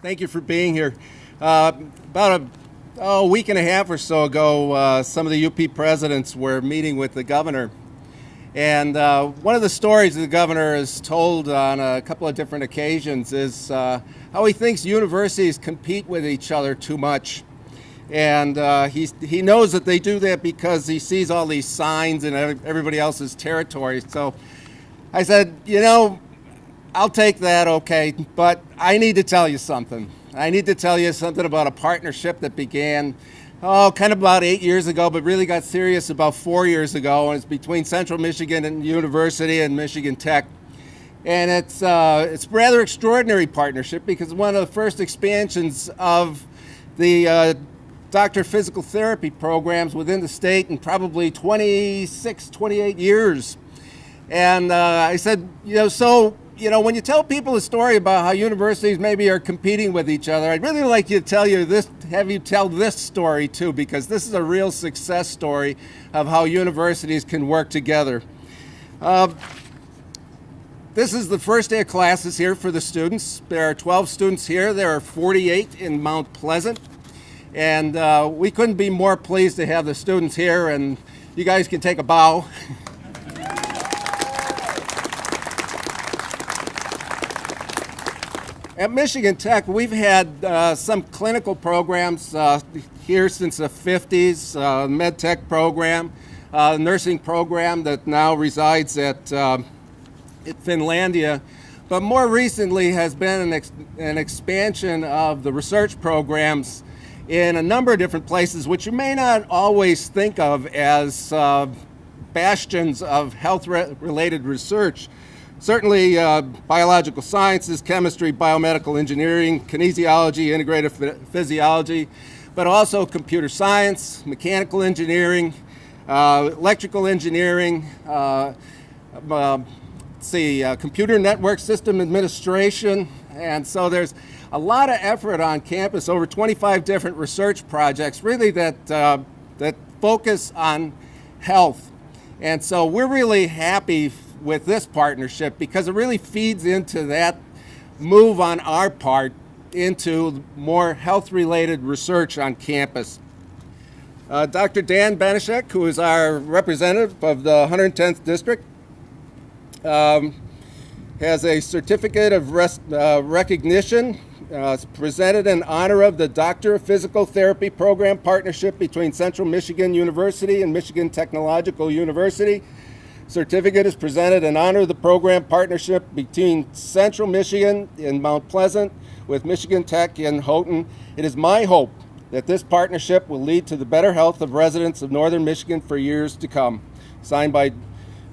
Thank you for being here. About a week and a half or so ago, some of the UP presidents were meeting with the governor. And one of the stories the governor has told on a couple of different occasions is how he thinks universities compete with each other too much. And he knows that they do that because he sees all these signs in everybody else's territory. So I said, I'll take that, okay, but I need to tell you something. I need to tell you something about a partnership that began, kind of about 8 years ago, but really got serious about 4 years ago, and it's between Central Michigan University and Michigan Tech. And it's a rather extraordinary partnership because it's one of the first expansions of the doctor of physical therapy programs within the state in probably 28 years. And I said, when you tell people a story about how universities maybe are competing with each other, I'd really like you to have you tell this story too, because this is a real success story of how universities can work together. This is the first day of classes here for the students. There are 12 students here. There are 48 in Mount Pleasant. And we couldn't be more pleased to have the students here, and you guys can take a bow. At Michigan Tech, we've had some clinical programs here since the 50s, med tech program, nursing program that now resides at Finlandia, but more recently has been an expansion of the research programs in a number of different places, which you may not always think of as bastions of health-related research. Certainly biological sciences, chemistry, biomedical engineering, kinesiology, integrative physiology, but also computer science, mechanical engineering, electrical engineering, computer network system administration. And so there's a lot of effort on campus, over 25 different research projects, really that focus on health. And so we're really happy with this partnership because it really feeds into that move on our part into more health-related research on campus. Dr. Dan Benishek, who is our representative of the 110th District, has a certificate of recognition presented in honor of the Doctor of Physical Therapy Program partnership between Central Michigan University and Michigan Technological University. Certificate is presented in honor of the program partnership between Central Michigan in Mount Pleasant with Michigan Tech in Houghton. It is my hope that this partnership will lead to the better health of residents of Northern Michigan for years to come. Signed by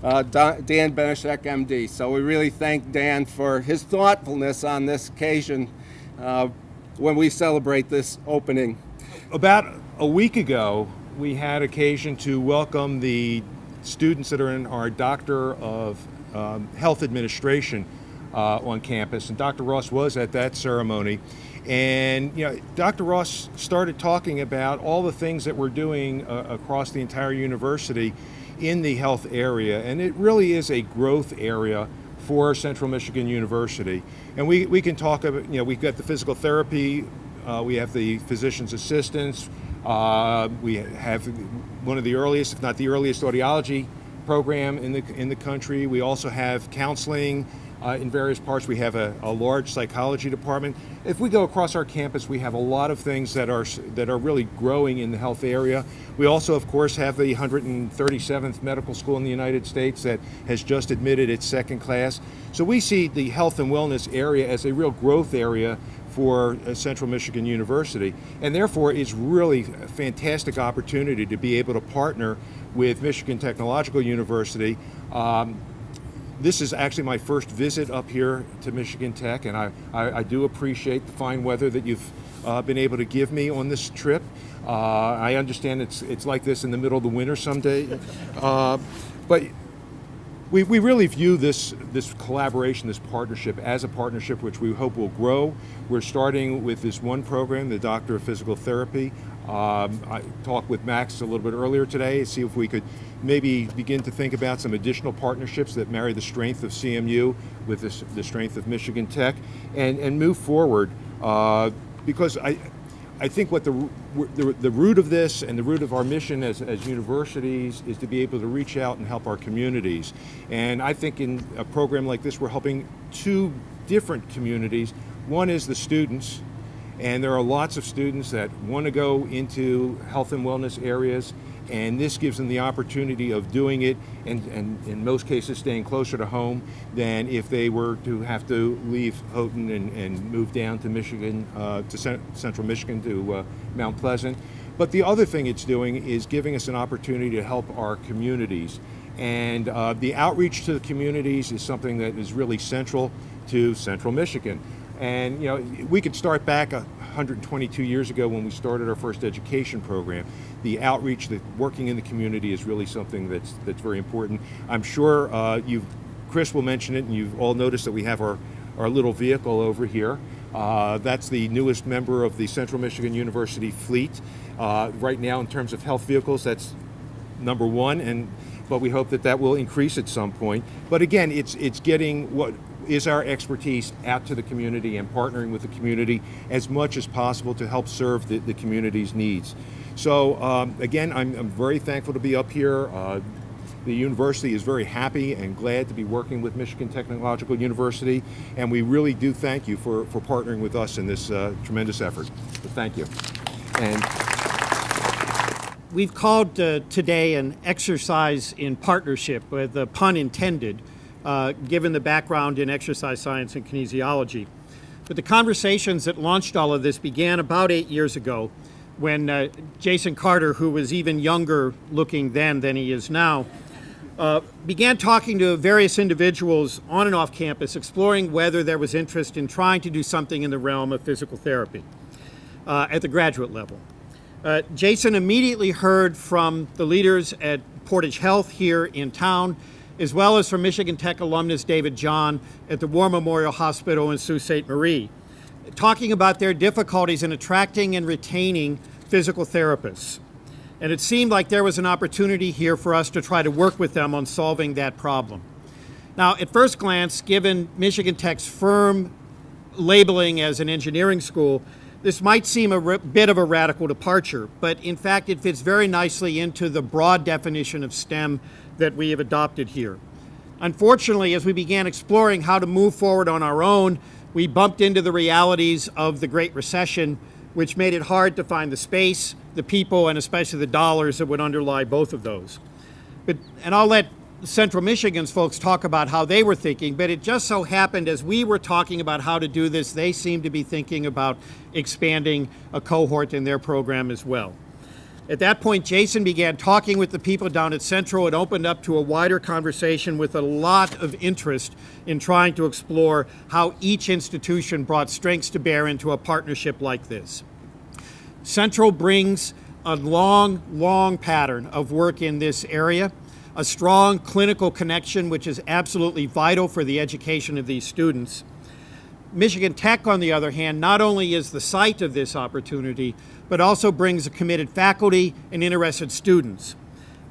Dan Benishek, MD. So we really thank Dan for his thoughtfulness on this occasion when we celebrate this opening. About a week ago, we had occasion to welcome the students that are in our Doctor of Health Administration on campus, and Dr. Ross was at that ceremony. And Dr. Ross started talking about all the things that we're doing across the entire university in the health area, and it really is a growth area for Central Michigan University. And we can talk about, we've got the physical therapy, we have the physician's assistants, we have one of the earliest, if not the earliest, audiology program in the country. We also have counseling in various parts. We have a large psychology department. If we go across our campus, we have a lot of things that are really growing in the health area. We also, of course, have the 137th medical school in the United States that has just admitted its second class. So we see the health and wellness area as a real growth area for Central Michigan University, and therefore it's really a fantastic opportunity to be able to partner with Michigan Technological University. This is actually my first visit up here to Michigan Tech, and I do appreciate the fine weather that you've been able to give me on this trip. I understand it's like this in the middle of the winter someday, but we really view this collaboration, this partnership, as a partnership which we hope will grow. We're starting with this one program, the Doctor of Physical Therapy. I talked with Max a little bit earlier today to see if we could maybe begin to think about some additional partnerships that marry the strength of CMU with the strength of Michigan Tech and move forward because I think what the root of this and the root of our mission as universities is to be able to reach out and help our communities. And I think in a program like this, we're helping two different communities. One is the students, and there are lots of students that want to go into health and wellness areas, and this gives them the opportunity of doing it, and in most cases staying closer to home than if they were to have to leave Houghton and move down to Michigan, to central Michigan, to Mount Pleasant. But the other thing it's doing is giving us an opportunity to help our communities. And the outreach to the communities is something that is really central to Central Michigan. And you know, we could start back 122 years ago when we started our first education program. The outreach, the working in the community is really something that's very important. I'm sure Chris will mention it, and you've all noticed that we have our little vehicle over here. That's the newest member of the Central Michigan University fleet. Right now, in terms of health vehicles, that's number one, but we hope that will increase at some point. But again, it's getting what is our expertise out to the community and partnering with the community as much as possible to help serve the community's needs. So again, I'm very thankful to be up here. The university is very happy and glad to be working with Michigan Technological University, and we really do thank you for partnering with us in this tremendous effort. So thank you. And we've called today an exercise in partnership, with the pun intended, given the background in exercise science and kinesiology. But the conversations that launched all of this began about 8 years ago when Jason Carter, who was even younger looking then than he is now, began talking to various individuals on and off campus, exploring whether there was interest in trying to do something in the realm of physical therapy at the graduate level. Jason immediately heard from the leaders at Portage Health here in town, as well as from Michigan Tech alumnus David John at the War Memorial Hospital in Sault Ste. Marie, talking about their difficulties in attracting and retaining physical therapists. And it seemed like there was an opportunity here for us to try to work with them on solving that problem. Now, at first glance, given Michigan Tech's firm labeling as an engineering school, this might seem a bit of a radical departure, but in fact it fits very nicely into the broad definition of STEM that we have adopted here. Unfortunately, as we began exploring how to move forward on our own, we bumped into the realities of the Great Recession, which made it hard to find the space, the people, and especially the dollars that would underlie both of those. And I'll let Central Michigan's folks talk about how they were thinking, but it just so happened as we were talking about how to do this, they seemed to be thinking about expanding a cohort in their program as well. At that point, Jason began talking with the people down at Central and opened up to a wider conversation with a lot of interest in trying to explore how each institution brought strengths to bear into a partnership like this. Central brings a long pattern of work in this area, a strong clinical connection, which is absolutely vital for the education of these students. Michigan Tech, on the other hand, not only is the site of this opportunity, but also brings a committed faculty and interested students.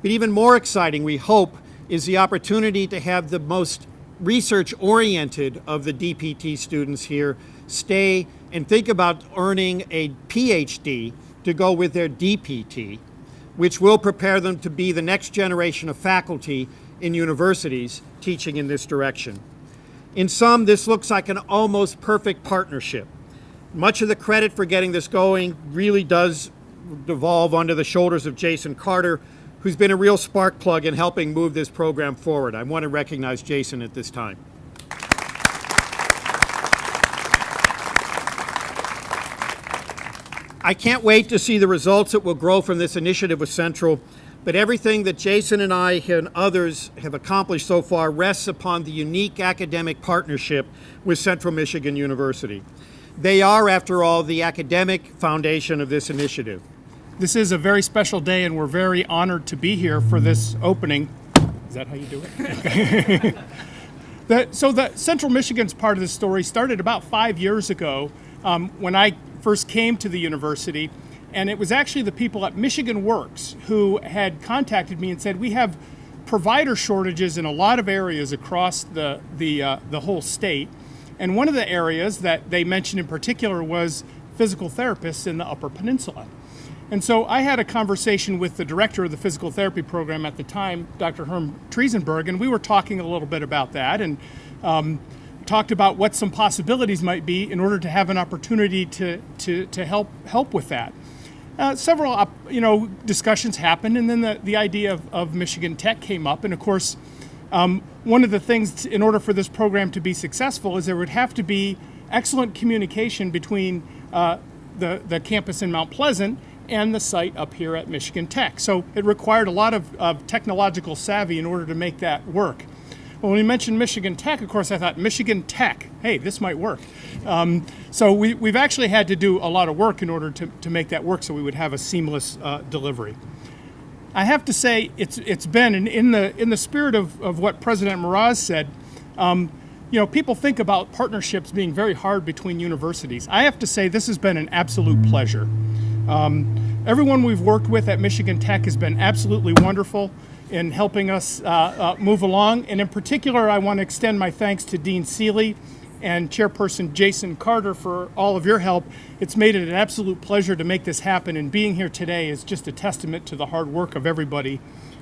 But even more exciting, we hope, is the opportunity to have the most research-oriented of the DPT students here stay and think about earning a PhD to go with their DPT, which will prepare them to be the next generation of faculty in universities teaching in this direction. In sum, this looks like an almost perfect partnership. Much of the credit for getting this going really does devolve onto the shoulders of Jason Carter, who's been a real spark plug in helping move this program forward. I want to recognize Jason at this time. I can't wait to see the results that will grow from this initiative with Central, but everything that Jason and I and others have accomplished so far rests upon the unique academic partnership with Central Michigan University. They are, after all, the academic foundation of this initiative. This is a very special day, and we're very honored to be here for this opening. Is that how you do it? So the Central Michigan's part of the story started about 5 years ago when I first came to the university, and it was actually the people at Michigan Works who had contacted me and said, we have provider shortages in a lot of areas across the whole state, And one of the areas that they mentioned in particular was physical therapists in the Upper Peninsula. And so I had a conversation with the director of the physical therapy program at the time, Dr. Herm Triesenberg, and we were talking a little bit about that and talked about what some possibilities might be in order to have an opportunity to help with that. Several discussions happened, and then the idea of Michigan Tech came up. And of course, one of the things in order for this program to be successful is there would have to be excellent communication between the campus in Mount Pleasant and the site up here at Michigan Tech. So it required a lot of technological savvy in order to make that work. Well, when we mentioned Michigan Tech, of course, I thought Michigan Tech, hey, this might work. So we've actually had to do a lot of work in order to make that work so we would have a seamless delivery. I have to say it's been, and in the spirit of what President Mraz said, people think about partnerships being very hard between universities. I have to say this has been an absolute pleasure. Everyone we've worked with at Michigan Tech has been absolutely wonderful in helping us move along. And in particular, I want to extend my thanks to Dean Seeley and Chairperson Jason Carter for all of your help. It's made it an absolute pleasure to make this happen, and being here today is just a testament to the hard work of everybody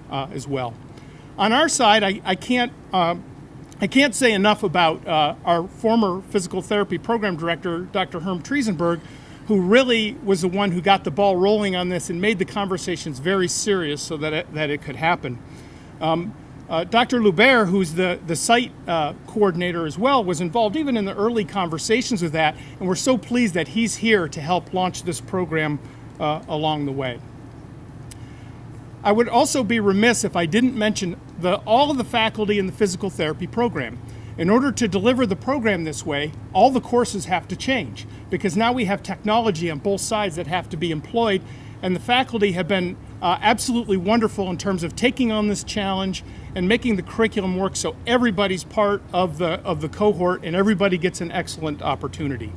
as well. On our side, I can't say enough about our former physical therapy program director, Dr. Herm Triesenberg, who really was the one who got the ball rolling on this and made the conversations very serious so that it could happen. Dr. Lubert, who's the site coordinator as well, was involved even in the early conversations with that, and we're so pleased that he's here to help launch this program along the way. I would also be remiss if I didn't mention all of the faculty in the physical therapy program. In order to deliver the program this way, all the courses have to change because now we have technology on both sides that have to be employed, and the faculty have been absolutely wonderful in terms of taking on this challenge and making the curriculum work so everybody's part of the cohort and everybody gets an excellent opportunity.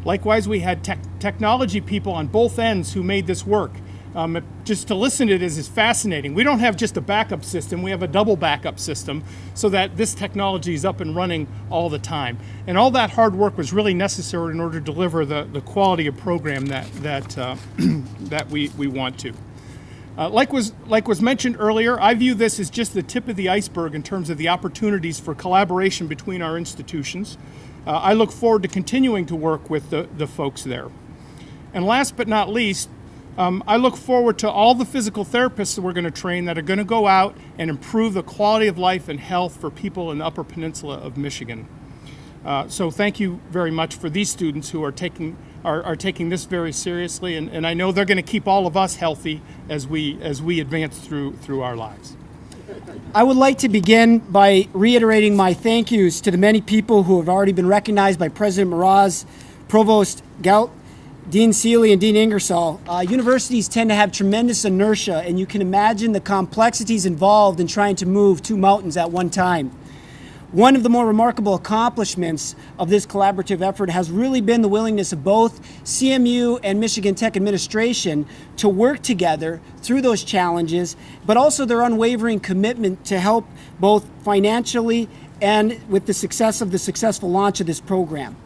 Likewise, we had technology people on both ends who made this work. Just to listen to it is fascinating. We don't have just a backup system, we have a double backup system so that this technology is up and running all the time. And all that hard work was really necessary in order to deliver the quality of program that we want to. Like was mentioned earlier, I view this as just the tip of the iceberg in terms of the opportunities for collaboration between our institutions. I look forward to continuing to work with the folks there. And last but not least, I look forward to all the physical therapists that we're going to train that are going to go out and improve the quality of life and health for people in the Upper Peninsula of Michigan. So thank you very much for these students who are taking this very seriously, and I know they're going to keep all of us healthy as we advance through our lives. I would like to begin by reiterating my thank yous to the many people who have already been recognized by President Mraz, Provost Gelt, Dean Seeley, and Dean Ingersoll. Universities tend to have tremendous inertia, and you can imagine the complexities involved in trying to move two mountains at one time. One of the more remarkable accomplishments of this collaborative effort has really been the willingness of both CMU and Michigan Tech administration to work together through those challenges, but also their unwavering commitment to help both financially and with the success of the successful launch of this program.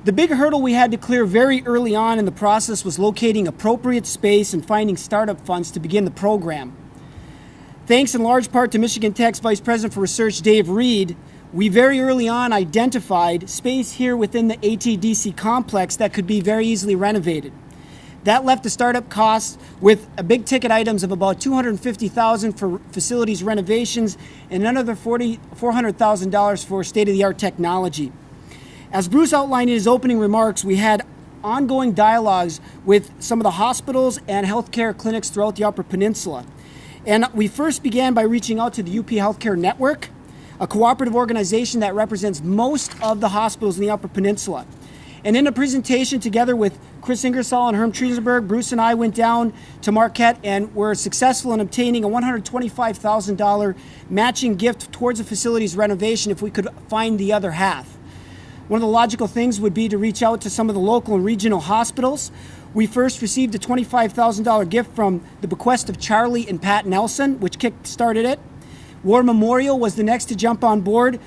The big hurdle we had to clear very early on in the process was locating appropriate space and finding startup funds to begin the program. Thanks in large part to Michigan Tech's Vice President for Research, Dave Reed, we very early on identified space here within the ATDC complex that could be very easily renovated. That left the startup costs with big ticket items of about $250,000 for facilities renovations and another $400,000 for state-of-the-art technology. As Bruce outlined in his opening remarks, we had ongoing dialogues with some of the hospitals and healthcare clinics throughout the Upper Peninsula. And we first began by reaching out to the UP Healthcare Network, a cooperative organization that represents most of the hospitals in the Upper Peninsula. And in a presentation together with Chris Ingersoll and Herm Triesenberg, Bruce and I went down to Marquette and were successful in obtaining a $125,000 matching gift towards the facility's renovation if we could find the other half. One of the logical things would be to reach out to some of the local and regional hospitals. We first received a $25,000 gift from the bequest of Charlie and Pat Nelson, which kick-started it. War Memorial was the next to jump on board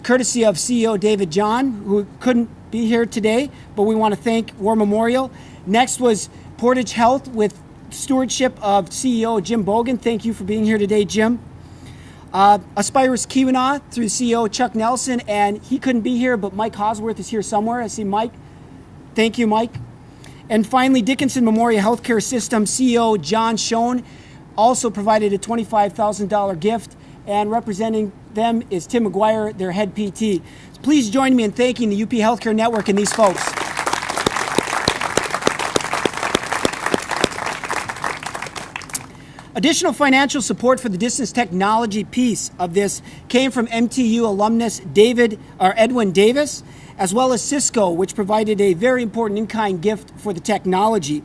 courtesy of CEO David John, who couldn't be here today, but we want to thank War Memorial. Next was Portage Health with stewardship of CEO Jim Bogan. Thank you for being here today, Jim. Aspirus Keweenaw through CEO Chuck Nelson, and he couldn't be here, but Mike Hosworth is here somewhere. I see Mike. Thank you, Mike. And finally, Dickinson Memorial Healthcare System CEO John Schoen also provided a $25,000 gift, and representing them is Tim McGuire, their head PT. Please join me in thanking the UP Healthcare Network and these folks. Additional financial support for the distance technology piece of this came from MTU alumnus Edwin Davis, as well as Cisco, which provided a very important in-kind gift for the technology.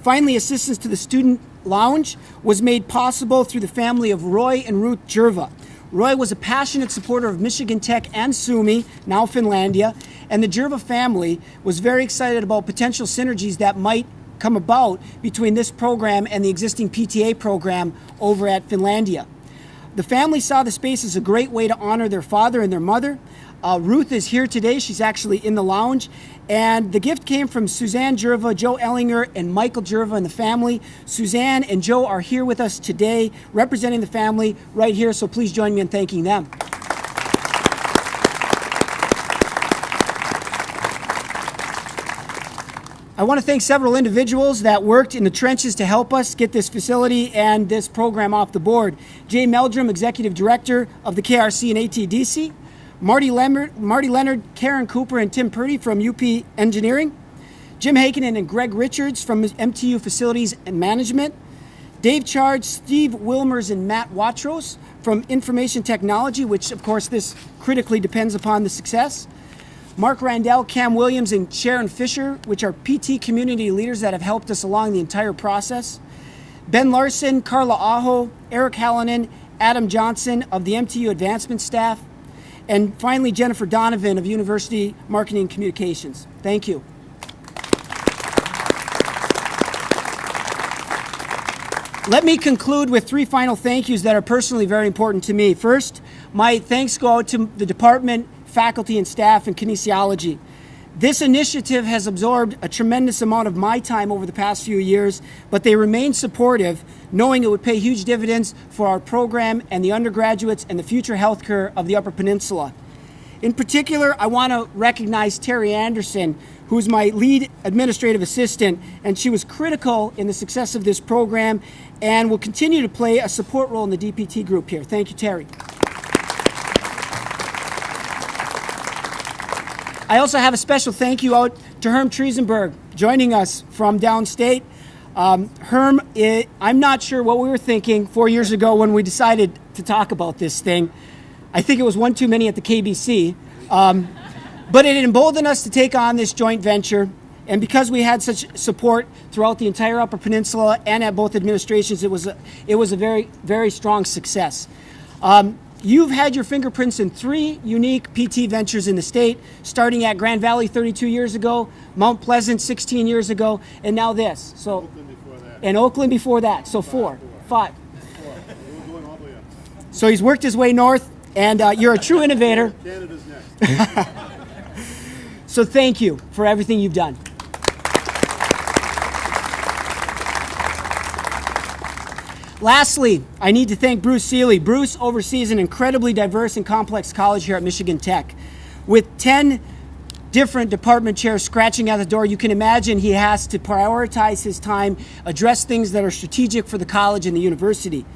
Finally, assistance to the student lounge was made possible through the family of Roy and Ruth Jerva. Roy was a passionate supporter of Michigan Tech and SUNY, now Finlandia, and the Jerva family was very excited about potential synergies that might come about between this program and the existing PTA program over at Finlandia. The family saw the space as a great way to honor their father and their mother. Ruth is here today. She's actually in the lounge. And the gift came from Suzanne Jerva, Joe Ellinger, and Michael Jerva and the family. Suzanne and Joe are here with us today, representing the family right here, so please join me in thanking them. I want to thank several individuals that worked in the trenches to help us get this facility and this program off the board. Jay Meldrum, Executive Director of the KRC and ATDC. Marty Leonard, Karen Cooper, and Tim Purdy from UP Engineering. Jim Hakinen and Greg Richards from MTU Facilities and Management. Dave Charge, Steve Wilmers, and Matt Watros from Information Technology, which of course this critically depends upon the success. Mark Randell, Cam Williams, and Sharon Fisher, which are PT community leaders that have helped us along the entire process. Ben Larson, Carla Aho, Eric Hallinan, Adam Johnson of the MTU Advancement staff, and finally Jennifer Donovan of University Marketing and Communications. Thank you. Let me conclude with three final thank yous that are personally very important to me. First, my thanks go out to the department, faculty, and staff in kinesiology. This initiative has absorbed a tremendous amount of my time over the past few years, but they remain supportive, knowing it would pay huge dividends for our program and the undergraduates and the future healthcare of the Upper Peninsula. In particular, I want to recognize Terry Anderson, who's my lead administrative assistant, and she was critical in the success of this program and will continue to play a support role in the DPT group here. Thank you, Terry. I also have a special thank you out to Herm Triesenberg, joining us from downstate. Herm, I'm not sure what we were thinking 4 years ago when we decided to talk about this thing. I think it was one too many at the KBC. But it emboldened us to take on this joint venture. And because we had such support throughout the entire Upper Peninsula and at both administrations, it was a very, very strong success. You've had your fingerprints in 3 unique PT ventures in the state, starting at Grand Valley 32 years ago, Mount Pleasant 16 years ago, and now this. So, Oakland before that. and Oakland before that. So 5. We're going all the way up. So he's worked his way north, and you're a true innovator. Canada's next. So thank you for everything you've done. Lastly, I need to thank Bruce Seeley. Bruce oversees an incredibly diverse and complex college here at Michigan Tech. With 10 different department chairs scratching at the door, you can imagine he has to prioritize his time, address things that are strategic for the college and the university.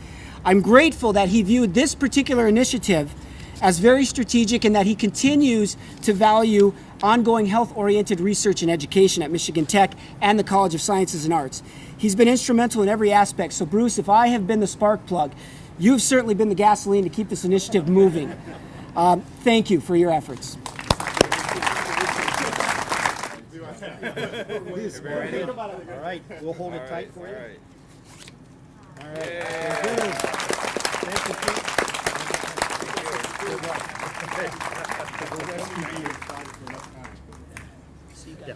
I'm grateful that he viewed this particular initiative as very strategic and that he continues to value ongoing health-oriented research and education at Michigan Tech and the College of Sciences and Arts. He's been instrumental in every aspect. So Bruce, if I have been the spark plug, you've certainly been the gasoline to keep this initiative moving. Thank you for your efforts. All right, we'll hold it tight for you. All right. Thank you, Pete. Yeah.